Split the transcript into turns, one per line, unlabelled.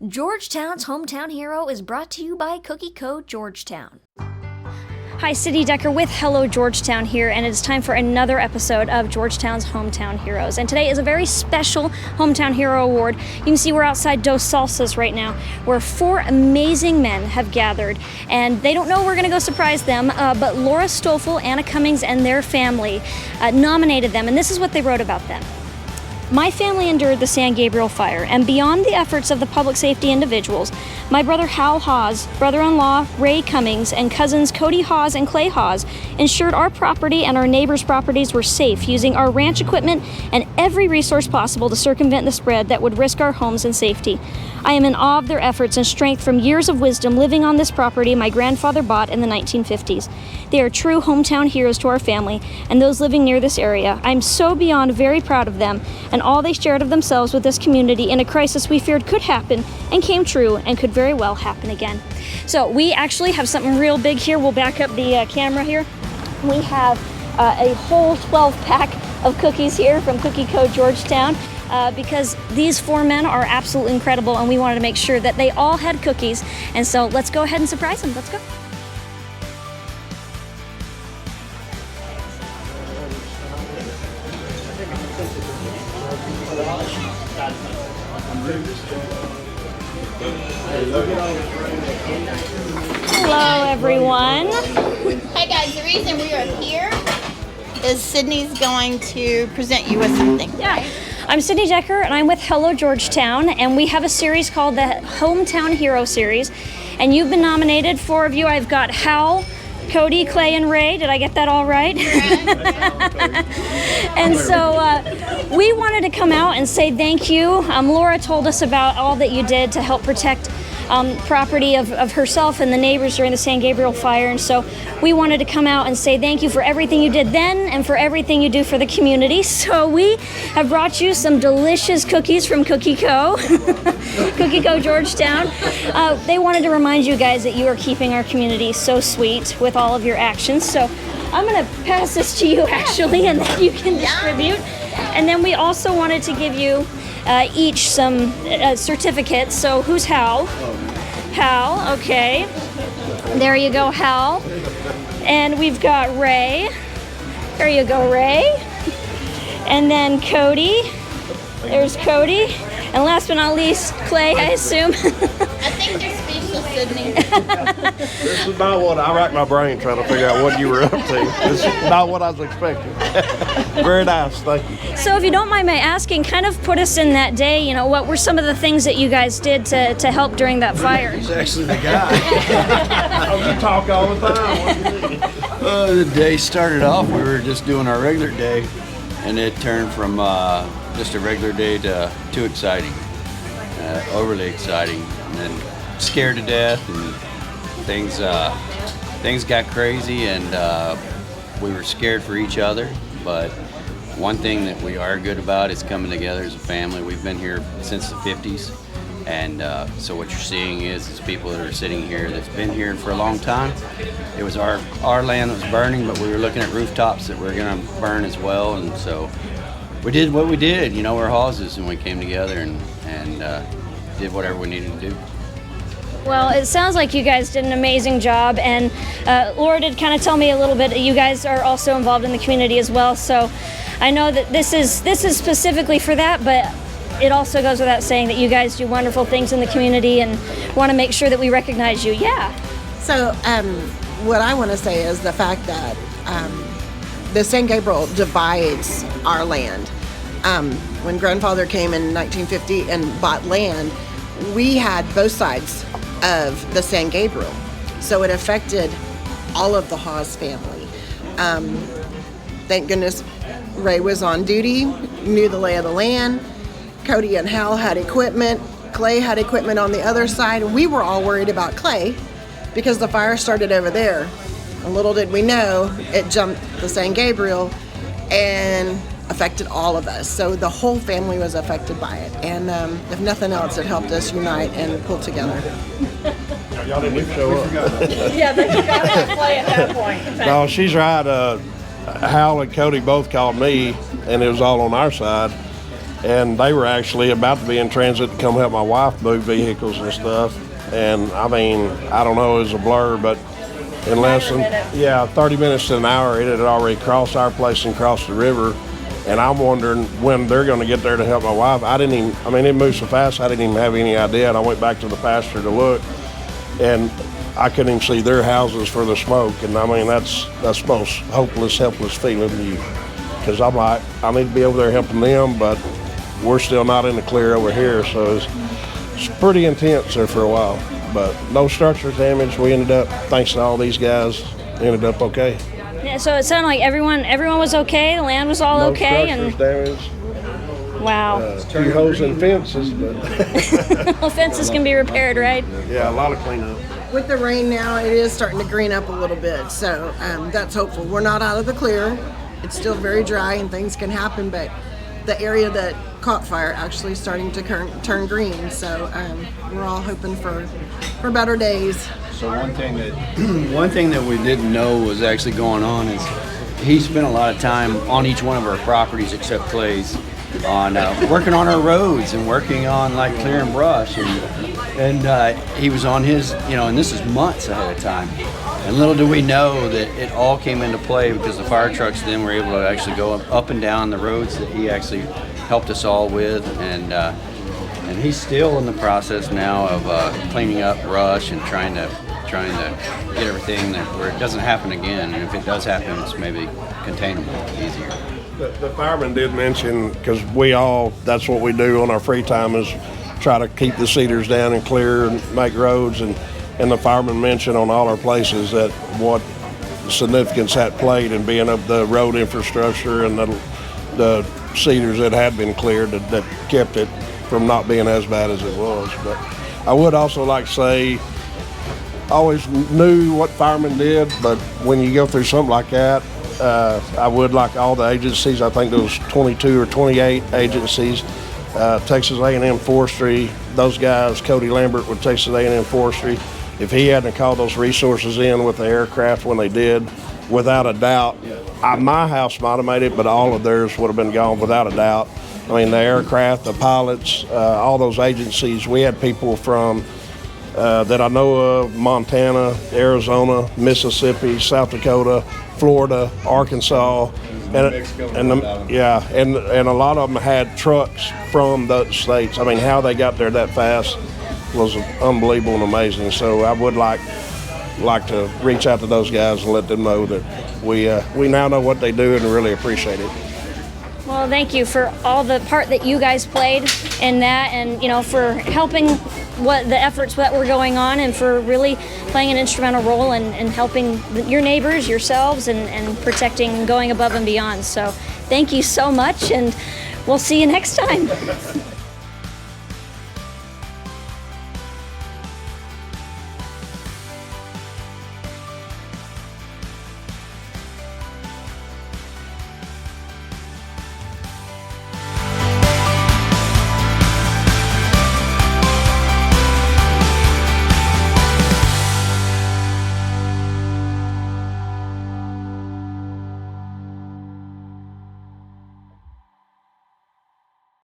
Georgetown's Hometown Hero is brought to you by Cookie Co. Georgetown.
Hi, Cindy Decker with Hello Georgetown here, and it's time for another episode of Georgetown's Hometown Heroes. And today is a very special Hometown Hero Award. You can see we're outside Dos Salsas right now, where 4 amazing men have gathered. And they don't know we're going to go surprise them, but Laura Stoffel, Anna Cummings, and their family nominated them, and this is what they wrote about them. My family endured the San Gabriel Fire, and beyond the efforts of the public safety individuals, my brother Hal Hawes, brother-in-law Ray Cummings, and cousins Cody Hawes and Clay Hawes ensured our property and our neighbors' properties were safe, using our ranch equipment and every resource possible to circumvent the spread that would risk our homes and safety. I am in awe of their efforts and strength from years of wisdom living on this property my grandfather bought in the 1950s. They are true hometown heroes to our family and those living near this area. I'm so beyond very proud of them and all they shared of themselves with this community in a crisis we feared could happen and came true and could very well happen again. So we actually have something real big here. We'll back up the camera here. We have a whole 12-pack of cookies here from Cookie Co. Georgetown. Because these 4 men are absolutely incredible, and we wanted to make sure that they all had cookies. And so let's go ahead and surprise them. Let's go. Hello, everyone.
Hi, guys. The reason we are here is Sydney's going to present you with something.
Yeah. I'm Cindy Decker, and I'm with Hello Georgetown, and we have a series called the Hometown Hero Series, and you've been nominated. 4 of you. I've got Hal, Cody, Clay, and Ray. Did I get that all right? And so we wanted to come out and say thank you. Laura told us about all that you did to help protect property of herself and the neighbors during the San Gabriel Fire, and so we wanted to come out and say thank you for everything you did then and for everything you do for the community. So we have brought you some delicious cookies from Cookie Co. Cookie Co. Georgetown. They wanted to remind you guys that you are keeping our community so sweet with all of your actions. So I'm going to pass this to you actually, and then you can distribute. And then we also wanted to give you each some certificates. So who's Hal? Hal, okay. There you go, Hal. And we've got Ray. There you go, Ray. And then Cody. There's Cody. And last but not least, Clay, I assume.
I think you're speechless, Sydney.
This is about what I racked my brain trying to figure out what you were up to. This is not what I was expecting. Very nice, thank you.
So if you don't mind my asking, kind of put us in that day, you know, what were some of the things that you guys did to help during that fire?
He's actually the guy. Oh, you talk all the time.
The day started off, we were just doing our regular day, and it turned from just a regular day to too exciting, overly exciting, and then scared to death, and things got crazy, and we were scared for each other. But one thing that we are good about is coming together as a family. We've been here since the 50s, and so what you're seeing is people that are sitting here that's been here for a long time. It was our land that was burning, but we were looking at rooftops that were going to burn as well, and so we did what we did. You know, we're Hawes, and we came together and did whatever we needed to do.
Well, it sounds like you guys did an amazing job, and Laura did kind of tell me a little bit that you guys are also involved in the community as well, so I know that this is specifically for that, but it also goes without saying that you guys do wonderful things in the community and want to make sure that we recognize you. Yeah.
So what I want to say is the fact that the San Gabriel divides our land. When grandfather came in 1950 and bought land, we had both sides of the San Gabriel. So it affected all of the Hawes family. Thank goodness Ray was on duty, knew the lay of the land. Cody and Hal had equipment. Clay had equipment on the other side. And we were all worried about Clay because the fire started over there. And little did we know, it jumped the San Gabriel and affected all of us. So the whole family was affected by it. And if nothing else, it helped us unite and pull together.
Y'all didn't even show up.
Yeah, they got to play at that point.
No, she's right. Hal and Cody both called me, and it was all on our side. and they were actually about to be in transit to come help my wife move vehicles and stuff. And I mean, I don't know, it was a blur, but in less than 30 minutes to an hour, it had already crossed our place and crossed the river. And I'm wondering when they're going to get there to help my wife. It moved so fast, I didn't even have any idea. And I went back to the pasture to look, and I couldn't even see their houses for the smoke. And I mean, that's the most hopeless, helpless feeling to you. Because I'm like, I need to be over there helping them, but we're still not in the clear over here. So it's pretty intense there for a while. But no structure damage. We ended up, thanks to all these guys, ended up okay.
Yeah, so it sounded like everyone was okay. The land was all okay,
no structures damaged.
Wow.
Tree hose and fences, but
Well, fences can be repaired, right?
yeah, a lot of cleanup.
With the rain now, it is starting to green up a little bit, so that's hopeful. We're not out of the clear. It's still very dry and things can happen, but the area that caught fire actually starting to turn green, so we're all hoping for better days.
So one thing that we didn't know was actually going on is he spent a lot of time on each one of our properties except Clay's on working on our roads and working on like clearing brush, and he was on his, and this is months ahead of time. And little do we know that it all came into play because the fire trucks then were able to actually go up and down the roads that he actually helped us all with, and he's still in the process now of cleaning up brush and trying to get everything where it doesn't happen again. And if it does happen, it's maybe containable easier.
The fireman did mention, because that's what we do on our free time, is try to keep the cedars down and clear and make roads. And the fireman mentioned on all our places that what significance that played in being up the road infrastructure and the cedars that had been cleared that kept it from not being as bad as it was. But I would also like to say, I always knew what firemen did, but when you go through something like that, I would like all the agencies, I think there was 22 or 28 agencies, Texas A&M Forestry, those guys, Cody Lambert with Texas A&M Forestry, if he hadn't called those resources in with the aircraft when they did, without a doubt, my house might have made it, but all of theirs would have been gone without a doubt. I mean, the aircraft, the pilots, all those agencies, we had people from that I know of, Montana, Arizona, Mississippi, South Dakota, Florida, Arkansas, and a lot of them had trucks from those states. I mean, how they got there that fast was unbelievable and amazing. So I would like to reach out to those guys and let them know that we now know what they do and really appreciate it.
Well, thank you for all the part that you guys played in that, and for helping the efforts that were going on, and for really playing an instrumental role in helping your neighbors, yourselves, and protecting, going above and beyond. So thank you so much, and we'll see you next time.